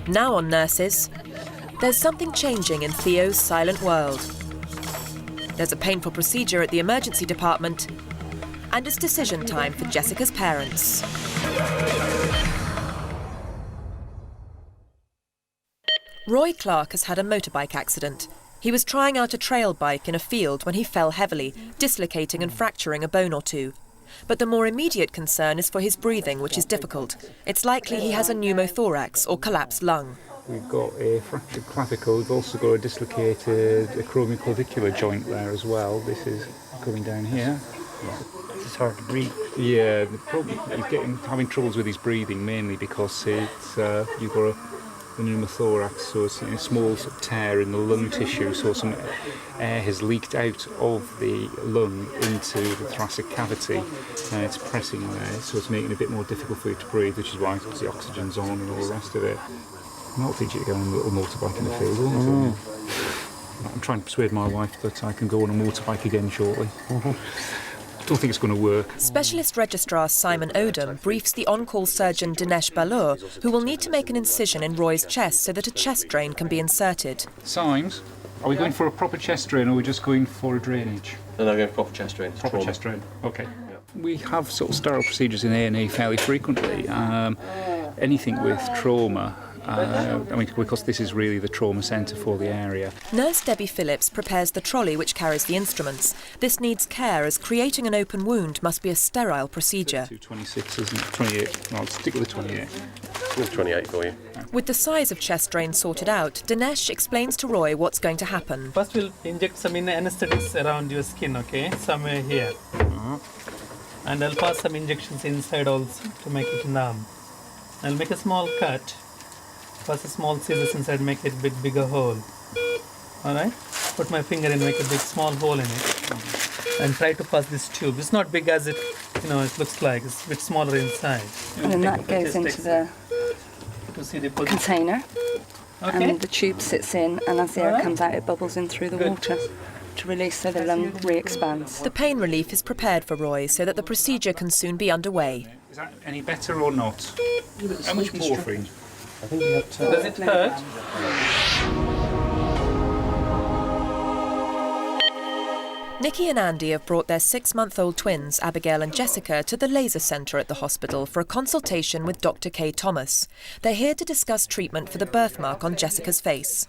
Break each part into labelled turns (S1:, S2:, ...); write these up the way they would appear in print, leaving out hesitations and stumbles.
S1: Now on Nurses, there's something changing in Theo's silent world. There's a painful procedure at the emergency department, and it's decision time for Jessica's parents. Roy Clark has had a motorbike accident. He was trying out a trail bike in a field when he fell heavily, dislocating and fracturing a bone or two. But the more immediate concern is for his breathing, which is difficult. It's likely he has a pneumothorax or collapsed lung.
S2: We've got a fractured clavicle. We've also got a dislocated acromioclavicular joint there as well. This is coming down here.
S3: It's hard to breathe.
S2: Yeah, the problem, he's having troubles with his breathing mainly because it's you've got the pneumothorax, so it's a small sort of tear in the lung tissue, so some air has leaked out of the lung into the thoracic cavity, and it's pressing there, so it's making it a bit more difficult for you to breathe, which is why the oxygen's on and all the rest of it. I'm not teaching you to go on a little motorbike in the field, will I? I'm trying to persuade my wife that I can go on a motorbike again shortly. I don't think it's going to work.
S1: Specialist registrar Simon Odom briefs the on-call surgeon Dinesh Balur, who will need to make an incision in Roy's chest so that a chest drain can be inserted.
S2: Symes, are we going for a proper chest drain or are we just going for a drainage?
S4: No, going for proper chest drain.
S2: Proper chest drain, OK. Yeah. We have sort of sterile procedures in A&E fairly frequently. Anything with trauma, because this is really the trauma centre for the area.
S1: Nurse Debbie Phillips prepares the trolley which carries the instruments. This needs care as creating an open wound must be a sterile procedure.
S2: 26, isn't it? 28. No, I'll stick with the 28.
S4: It's 28 for you.
S1: With the size of chest drain sorted out, Dinesh explains to Roy what's going to happen.
S5: First we'll inject some anaesthetics around your skin, okay? Somewhere here. And I'll pass some injections inside also to make it numb. I'll make a small cut. Pass a small scissors inside, make it a bit bigger hole. Alright? Put my finger in, make a big small hole in it. And try to pass this tube. It's not big as it looks like. It's a bit smaller inside.
S6: And then that goes into the container.
S5: Okay.
S6: And the tube sits in, and as the air comes out, it bubbles in through the water to release so the lung re-expands.
S1: The pain relief is prepared for Roy so that the procedure can soon be underway.
S2: Is that any better or not? How much morphine?
S4: I think you have to...
S5: Does it hurt?
S1: Nikki and Andy have brought their 6-month-old twins, Abigail and Jessica, to the laser centre at the hospital for a consultation with Dr. Kay Thomas. They're here to discuss treatment for the birthmark on Jessica's face.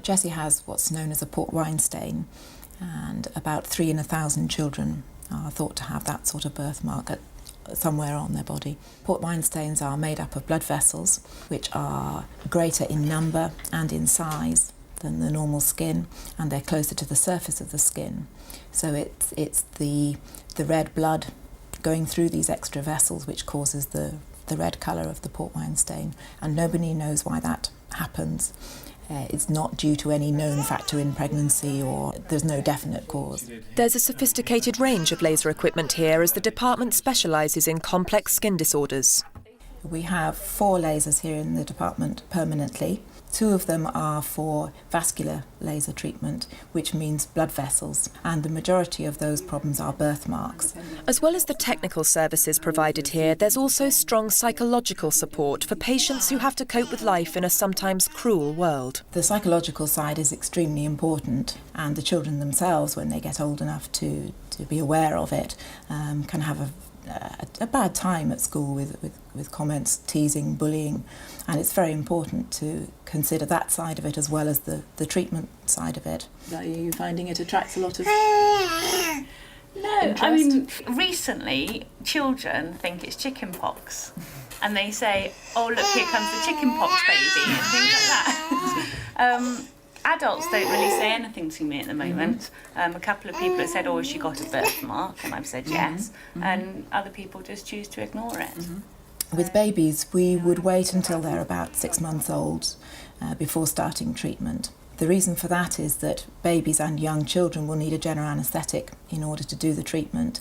S7: Jessie has what's known as a port wine stain, and about 3 in 1,000 children are thought to have that sort of birthmark somewhere on their body. Port wine stains are made up of blood vessels, which are greater in number and in size than the normal skin, and they're closer to the surface of the skin. So it's the red blood going through these extra vessels which causes the red colour of the port wine stain, and nobody knows why that happens. It's not due to any known factor in pregnancy, or there's no definite cause.
S1: There's a sophisticated range of laser equipment here as the department specialises in complex skin disorders.
S7: We have 4 lasers here in the department permanently. 2 of them are for vascular laser treatment, which means blood vessels, and the majority of those problems are birthmarks.
S1: As well as the technical services provided here, there's also strong psychological support for patients who have to cope with life in a sometimes cruel world.
S7: The psychological side is extremely important, and the children themselves, when they get old enough to be aware of it, can have a bad time at school with comments, teasing, bullying, and it's very important to consider that side of it as well as the treatment side of it.
S8: Are you finding it attracts a lot of
S9: No,
S8: interest?
S9: I mean, recently children think it's chicken pox and they say, oh look, here comes the chicken pox baby and things like that. Adults don't really say anything to me at the moment. A couple of people have said, oh, has she got a birthmark? And I've said yes. And other people just choose to ignore it.
S7: With babies, we would wait until they're about 6 months old before starting treatment. The reason for that is that babies and young children will need a general anaesthetic in order to do the treatment.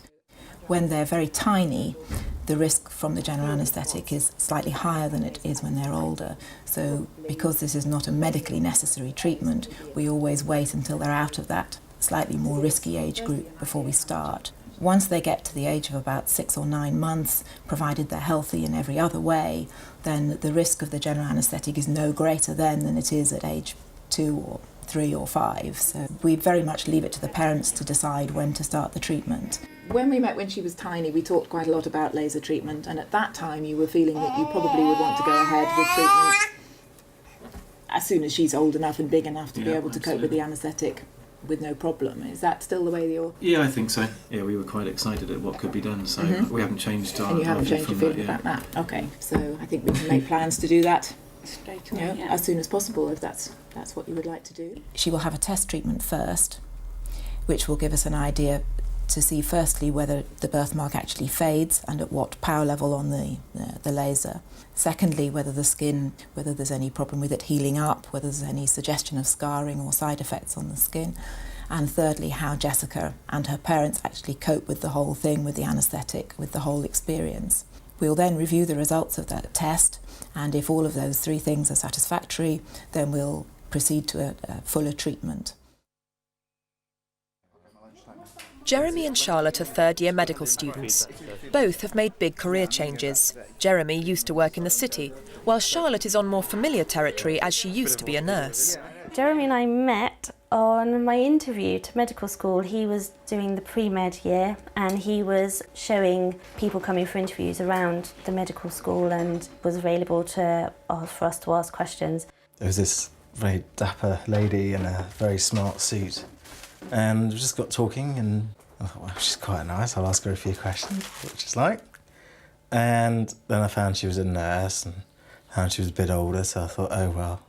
S7: When they're very tiny, the risk from the general anaesthetic is slightly higher than it is when they're older. So because this is not a medically necessary treatment, we always wait until they're out of that slightly more risky age group before we start. Once they get to the age of about 6 or 9 months, provided they're healthy in every other way, then the risk of the general anaesthetic is no greater then than it is at age 2 or 3 or 5. So we very much leave it to the parents to decide when to start the treatment.
S8: When we met when she was tiny, we talked quite a lot about laser treatment, and at that time you were feeling that you probably would want to go ahead with treatment as soon as she's old enough and big enough to be able to cope with the anaesthetic with no problem. Is that still the way you're...
S10: Yeah, I think so. Yeah, we were quite excited at what could be done, so we haven't changed our...
S8: And you haven't changed your feeling about that? Okay, so I think we can make plans to do that
S9: Straight away,
S8: as soon as possible, if that's what you would like to do.
S7: She will have a test treatment first, which will give us an idea to see firstly whether the birthmark actually fades and at what power level on the laser. Secondly, whether the skin, whether there's any problem with it healing up, whether there's any suggestion of scarring or side effects on the skin. And thirdly, how Jessica and her parents actually cope with the whole thing, with the anaesthetic, with the whole experience. We'll then review the results of that test, and if all of those 3 things are satisfactory, then we'll proceed to a fuller treatment.
S1: Jeremy and Charlotte are third-year medical students. Both have made big career changes. Jeremy used to work in the city, while Charlotte is on more familiar territory as she used to be a nurse.
S11: Jeremy and I met on my interview to medical school. He was doing the pre-med year and he was showing people coming for interviews around the medical school and was available for us to ask questions.
S3: There was this very dapper lady in a very smart suit, and we just got talking, and I thought, well, she's quite nice, I'll ask her a few questions, what she's like. And then I found she was a nurse and found she was a bit older, so I thought, oh well,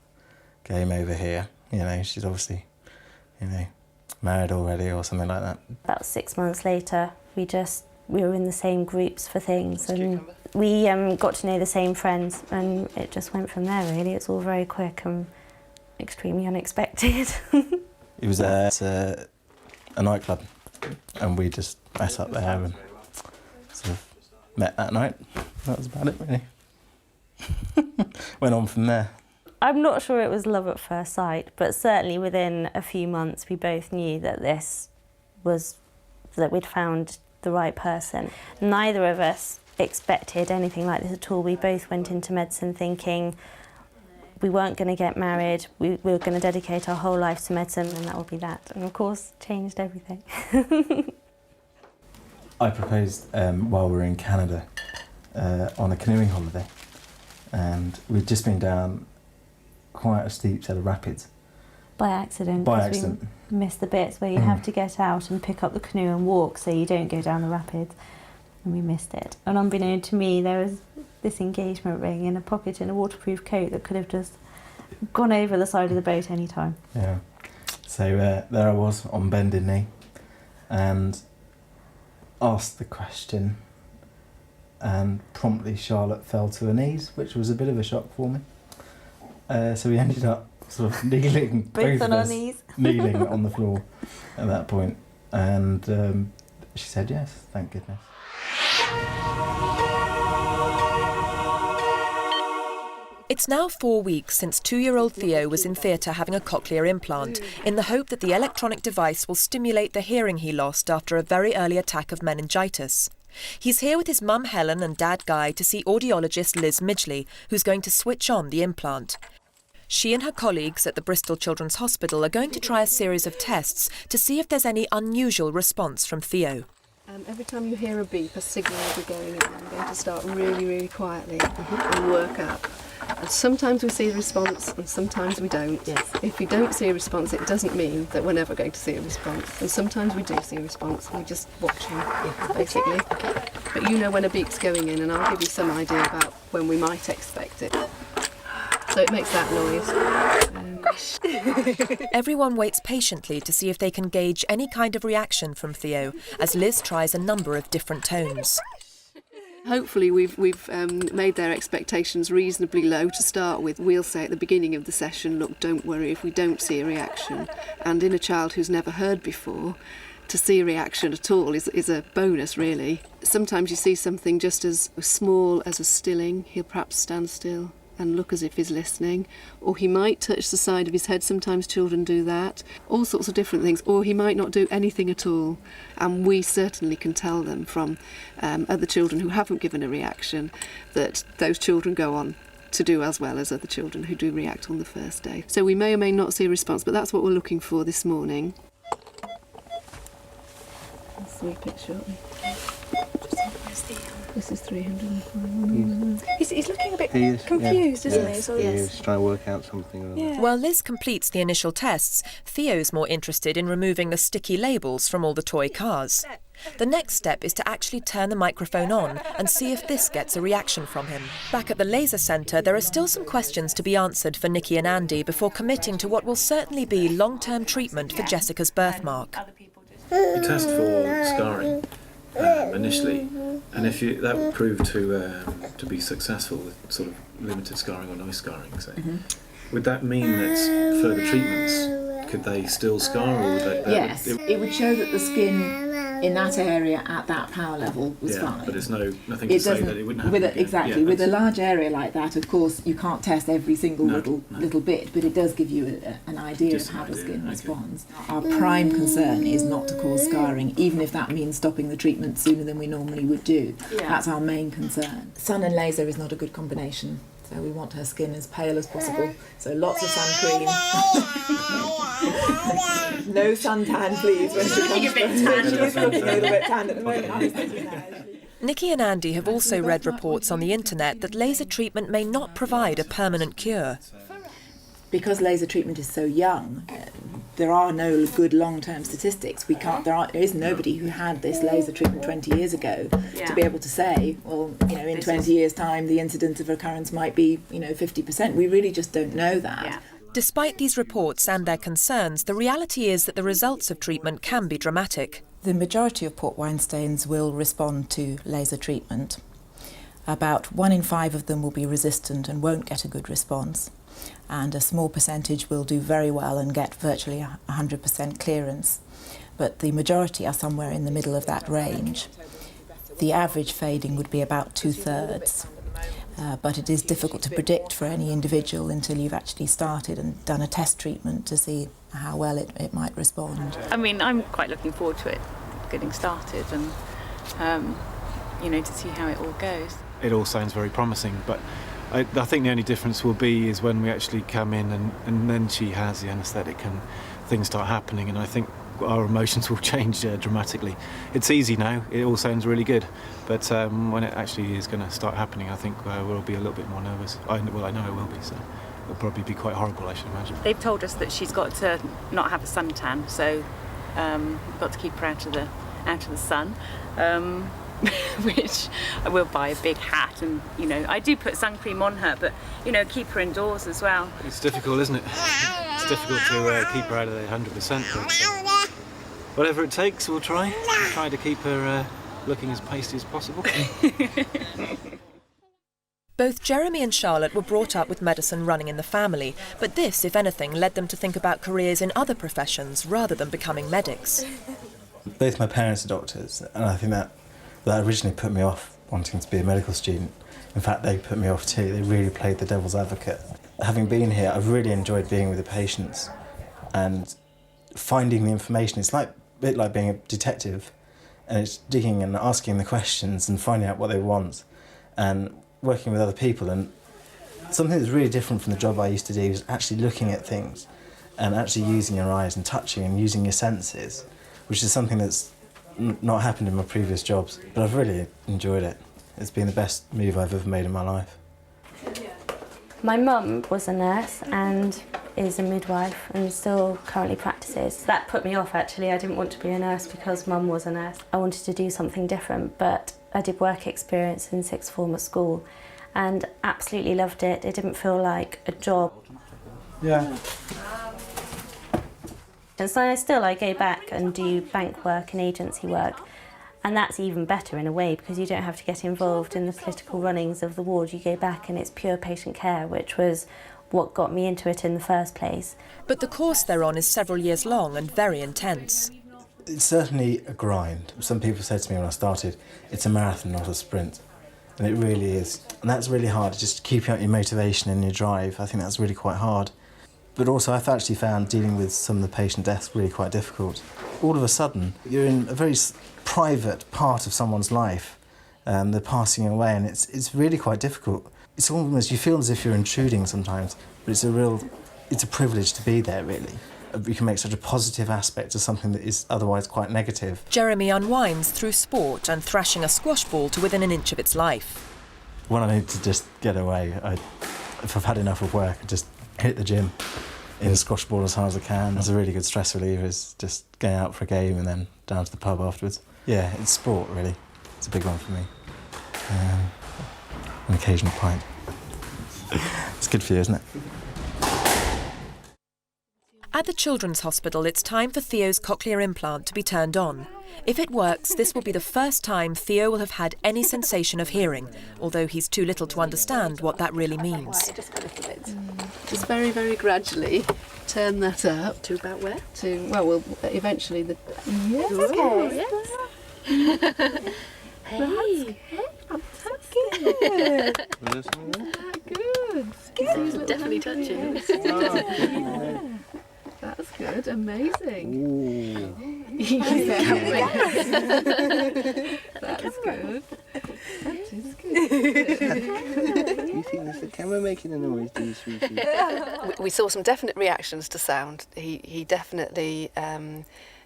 S3: game over here. You know, she's obviously, married already or something like that.
S11: About 6 months later, we were in the same groups for things, and we got to know the same friends, and it just went from there, really. It's all very quick and extremely unexpected.
S3: It was at a nightclub, and we just met up there and sort of met that night. That was about it, really. Went on from there.
S11: I'm not sure it was love at first sight, but certainly within a few months we both knew that that we'd found the right person. Neither of us expected anything like this at all. We both went into medicine thinking we weren't going to get married, we were going to dedicate our whole life to medicine, and that would be that. And of course, changed everything.
S3: I proposed while we were in Canada on a canoeing holiday, and we'd just been down quite a steep set of rapids.
S11: By accident.
S3: By accident.
S11: We missed the bits where you have to get out and pick up the canoe and walk so you don't go down the rapids, and we missed it. And unbeknown to me, there was this engagement ring in a pocket in a waterproof coat that could have just gone over the side of the boat any time.
S3: Yeah. So there I was on bended knee and asked the question, and promptly Charlotte fell to her knees, which was a bit of a shock for me. So we ended up sort of kneeling,
S11: both on our knees,
S3: kneeling on the floor at that point, and she said yes, thank goodness.
S1: It's now 4 weeks since 2-year-old Theo was in theatre having a cochlear implant, in the hope that the electronic device will stimulate the hearing he lost after a very early attack of meningitis. He's here with his mum Helen and dad Guy to see audiologist Liz Midgley, who's going to switch on the implant. She and her colleagues at the Bristol Children's Hospital are going to try a series of tests to see if there's any unusual response from Theo.
S12: Every time you hear a beep, a signal will be going in. I'm going to start really, really quietly and work up. And sometimes we see a response and sometimes we don't. Yes. If we don't see a response, it doesn't mean that we're never going to see a response. And sometimes we do see a response and we're just watching, basically. But you know when a beep's going in, and I'll give you some idea about when we might expect it. So it makes that noise.
S1: Everyone waits patiently to see if they can gauge any kind of reaction from Theo, as Liz tries a number of different tones.
S12: Hopefully we've made their expectations reasonably low to start with. We'll say at the beginning of the session, look, don't worry if we don't see a reaction. And in a child who's never heard before, to see a reaction at all is a bonus, really. Sometimes you see something just as small as a stilling. He'll perhaps stand still and look as if he's listening, or he might touch the side of his head. Sometimes children do that. All sorts of different things. Or he might not do anything at all. And we certainly can tell them from other children who haven't given a reaction that those children go on to do as well as other children who do react on the first day. So we may or may not see a response, but that's what we're looking for this morning. I'll sweep it shortly. This is 305.
S6: He's looking a bit
S12: confused,
S6: isn't he?
S12: So
S4: He's trying to work out something.
S1: While Liz completes the initial tests, Theo's more interested in removing the sticky labels from all the toy cars. The next step is to actually turn the microphone on and see if this gets a reaction from him. Back at the laser centre, there are still some questions to be answered for Nikki and Andy before committing to what will certainly be long-term treatment for Jessica's birthmark.
S10: You test for scarring initially, and if that would prove to be successful with sort of limited scarring or no scarring, say, would that mean that further treatments, could they still scar, or would they?
S8: Yes, it would show that the skin in that area at that power level was fine.
S10: But there's nothing to say that it wouldn't happen again.
S8: Exactly. With a large area like that, of course, you can't test every single little bit, but it does give you an idea of how the skin responds. Our prime concern is not to cause scarring, even if that means stopping the treatment sooner than we normally would do. Yeah. That's our main concern. Sun and laser is not a good combination. So we want her skin as pale as possible. So lots of sun cream. No suntan, please. When she comes she's looking a little bit tan at the moment.
S1: Nikki and Andy have also read reports on the internet that laser treatment may not provide a permanent cure.
S8: Because laser treatment is so young, there are no good long-term statistics. There is nobody who had this laser treatment 20 years ago to be able to say, well, in 20 years' time, the incidence of recurrence might be, 50%. We really just don't know that. Yeah.
S1: Despite these reports and their concerns, the reality is that the results of treatment can be dramatic.
S7: The majority of port wine stains will respond to laser treatment. About 1 in 5 of them will be resistant and won't get a good response. And a small percentage will do very well and get virtually 100% clearance. But the majority are somewhere in the middle of that range. The average fading would be about 2/3. But it is difficult to predict for any individual until you've actually started and done a test treatment to see how well it might respond.
S9: I mean, I'm quite looking forward to it getting started and, to see how it all goes.
S10: It all sounds very promising, but I think the only difference will be is when we actually come in and then she has the anaesthetic and things start happening, and I think our emotions will change dramatically. It's easy now, it all sounds really good, but when it actually is going to start happening, I think we'll be a little bit more nervous. I know I will be, so it'll probably be quite horrible, I should imagine.
S9: They've told us that she's got to not have a suntan, so we've got to keep her out of the sun. Which I will buy a big hat, and I do put sun cream on her, but keep her indoors as well.
S10: It's difficult, isn't it? It's difficult to keep her out of the 100%, but whatever it takes, we'll try to keep her looking as pasty as possible.
S1: Both Jeremy and Charlotte were brought up with medicine running in the family, but this, if anything, led them to think about careers in other professions rather than becoming medics.
S3: Both my parents are doctors, and I think that originally put me off wanting to be a medical student. In fact, they put me off too. They really played the devil's advocate. Having been here, I've really enjoyed being with the patients and finding the information. It's a bit like being a detective, and it's digging and asking the questions and finding out what they want and working with other people. And something that's really different from the job I used to do is actually looking at things and actually using your eyes and touching and using your senses, which is something that's not happened in my previous jobs, but I've really enjoyed it. It's been the best move I've ever made in my life.
S11: My mum was a nurse and is a midwife and still currently practices. That put me off actually. I didn't want to be a nurse because mum was a nurse. I wanted to do something different, but I did work experience in sixth form at school and absolutely loved it. It didn't feel like a job.
S3: Yeah.
S11: And so I go back and do bank work and agency work, and that's even better in a way because you don't have to get involved in the political runnings of the ward. You go back and it's pure patient care, which was what got me into it in the first place.
S1: But the course they're on is several years long and very intense.
S3: It's certainly a grind. Some people said to me when I started, it's a marathon, not a sprint. And it really is. And that's really hard, just keeping up your motivation and your drive. I think that's really quite hard. But also I've actually found dealing with some of the patient deaths really quite difficult. All of a sudden, you're in a very private part of someone's life. They're passing away, and it's really quite difficult. It's almost, you feel as if you're intruding sometimes, but it's a privilege to be there, really. We can make such a positive aspect of something that is otherwise quite negative.
S1: Jeremy unwinds through sport and thrashing a squash ball to within an inch of its life.
S3: When I need to just get away, if I've had enough of work, I just hit the gym in a squash ball as hard as I can. It's a really good stress reliever, is just going out for a game and then down to the pub afterwards. Yeah, it's sport, really. It's a big one for me. An occasional pint. It's good for you, isn't it?
S1: At the Children's Hospital, it's time for Theo's cochlear implant to be turned on. If it works, this will be the first time Theo will have had any sensation of hearing, although he's too little to understand what that really means.
S12: Just very, very gradually turn that up.
S6: To about where?
S12: Well, eventually the...
S6: Yes, okay. Yes. Hey.
S12: Good.
S6: Good. Definitely touching.
S12: That's good. Amazing. That's good. That is good.
S4: Do you think that's the camera making a noise?
S12: We saw some definite reactions to sound. He definitely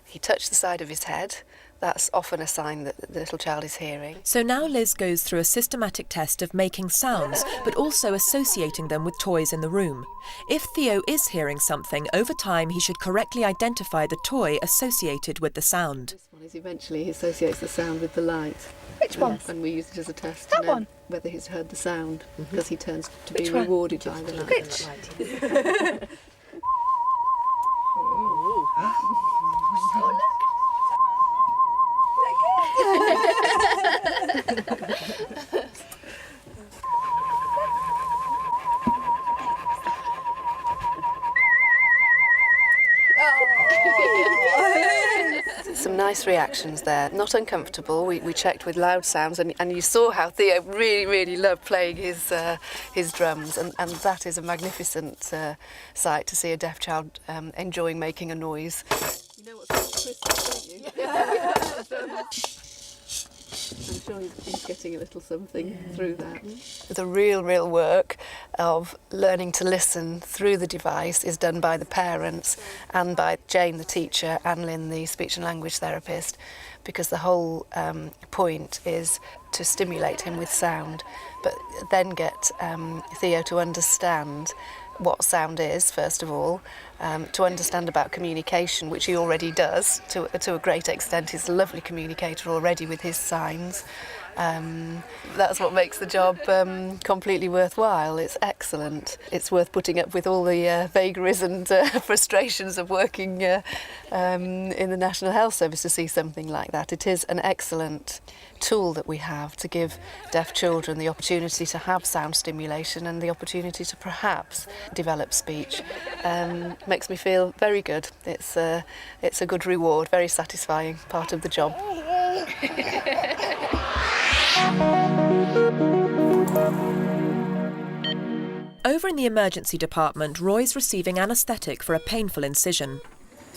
S12: he touched the side of his head. That's often a sign that the little child is hearing.
S1: So now Liz goes through a systematic test of making sounds, but also associating them with toys in the room. If Theo is hearing something, over time he should correctly identify the toy associated with the sound.
S12: This one is eventually he associates the sound with the light.
S6: Which one?
S12: And we use it as a test
S6: That
S12: to know
S6: one?
S12: whether he's heard the sound, because he turns to be
S6: Which one?
S12: rewarded by the light.
S6: Which?
S12: Some nice reactions there, not uncomfortable. We checked with loud sounds, and you saw how Theo really, really loved playing his drums, and that is a magnificent sight to see a deaf child enjoying making a noise. You know what's Christmas, don't you? I'm sure he's getting a little something through that. The real work of learning to listen through the device is done by the parents and by Jane, the teacher, and Lynn, the speech and language therapist, because the whole point is to stimulate him with sound, but then get Theo to understand what sound is, first of all, to understand about communication, which he already does to a great extent. He's a lovely communicator already with his signs. That's what makes the job completely worthwhile. It's excellent. It's worth putting up with all the vagaries and frustrations of working in the National Health Service to see something like that. It is an excellent tool that we have to give deaf children the opportunity to have sound stimulation and the opportunity to perhaps develop speech. Makes me feel very good. It's a good reward, very satisfying part of the job.
S1: Over in the emergency department, Roy's receiving anaesthetic for a painful incision.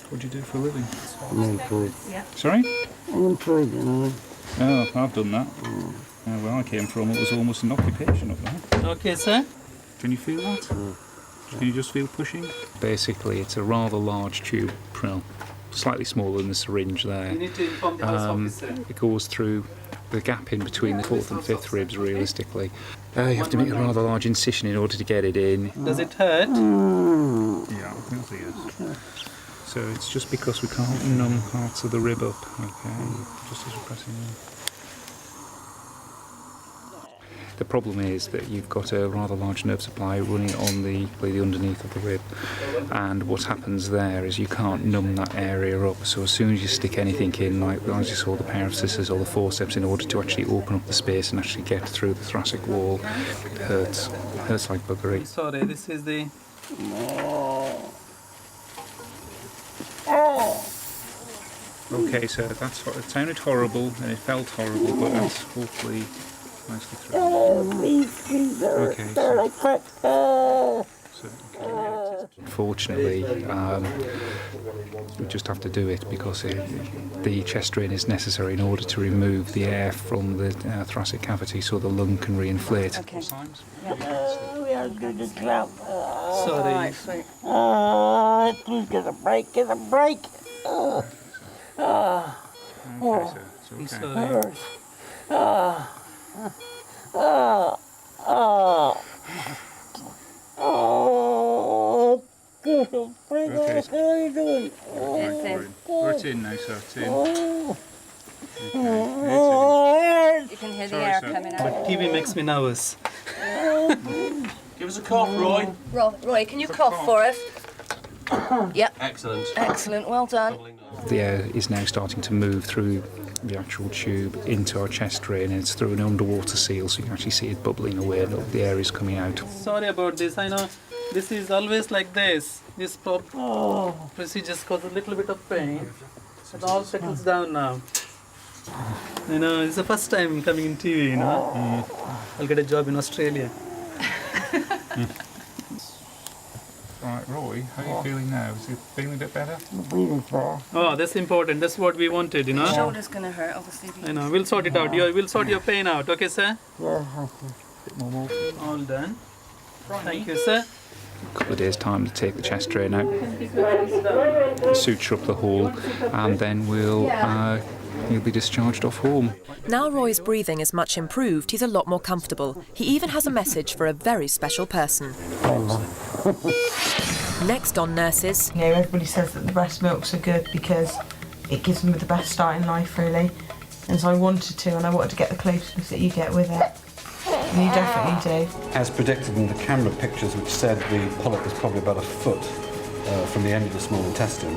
S2: What do you do for a living?
S4: I'm unemployed.
S2: Sorry?
S4: I'm unemployed, you know.
S2: Oh, I've done that. Where I came from, it was almost an occupation up there.
S5: Okay, sir.
S2: Can you feel that? Can you just feel pushing? Basically, it's a rather large tube, slightly smaller than the syringe there.
S5: You need to inform the house officer.
S2: It goes through the gap in between the fourth and fifth ribs, realistically. You have to make a rather large incision in order to get it in.
S5: Does it hurt?
S2: Yeah, I think it is. So it's just because we can't numb parts of the rib up, okay? Just as we're pressing in. The problem is that you've got a rather large nerve supply running on the underneath of the rib, and what happens there is you can't numb that area up. So as soon as you stick anything in, like as you saw the pair of scissors or the forceps, in order to actually open up the space and actually get through the thoracic wall, it hurts. It hurts like buggery.
S5: Sorry, this is the...
S2: Okay, so it sounded horrible and it felt horrible, but that's hopefully mostly through. Okay. Unfortunately, we just have to do it because the chest drain is necessary in order to remove the air from the thoracic cavity so the lung can reinflate.
S6: Okay.
S4: We are good to drop.
S5: Sorry.
S4: Please get a break, get a break.
S2: Okay, sir. It's okay. Okay.
S4: How are you doing?
S2: Right, we're in now, sir. It's in.
S6: You can hear the
S2: Sorry,
S6: air
S2: sir.
S6: coming out.
S5: But TV makes me nervous.
S13: Give us a cough, Roy.
S6: Roy, can you cough for us? Yep.
S13: Excellent.
S6: Excellent, well done.
S2: The air is now starting to move through the actual tube into our chest drain, and it's through an underwater seal, so you can actually see it bubbling away and the air is coming out.
S5: Sorry about this. I know this is always like this. This procedure causes a little bit of pain. It all settles down now. You know, it's the first time coming in TV, you know. I'll get a job in Australia.
S2: Right, Roy, how are you feeling now? Is it feeling a bit better?
S5: Oh, that's important. That's what we wanted, you know.
S6: Shoulder's gonna hurt, obviously.
S5: I know. We'll sort it out. We'll sort your pain out, okay, sir?
S2: Bit more morphine.
S5: All done. Thank you, sir.
S2: A couple of days' time to take the chest drain out, suture up the hole, and then he'll be discharged off home.
S1: Now Roy's breathing is much improved, he's a lot more comfortable. He even has a message for a very special person. Next on Nurses.
S14: You know, everybody says that the breast milks are good because it gives them the best start in life, really. And so I wanted to, and I wanted to get the closeness that you get with it. And you definitely do.
S15: As predicted in the camera pictures, which said the polyp was probably about a foot from the end of the small intestine.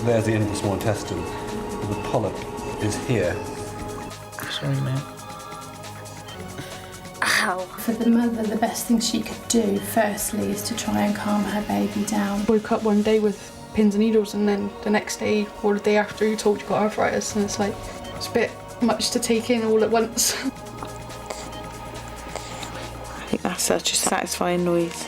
S15: There's the end of the small intestine. The polyp is here.
S14: Sorry, man.
S16: Ow. For the mother, the best thing she could do, firstly, is to try and calm her baby down.
S17: Woke up one day with pins and needles, and then the next day or the day after, you're told you've got arthritis, and it's like, it's a bit much to take in all at once.
S14: I think that's such a satisfying noise.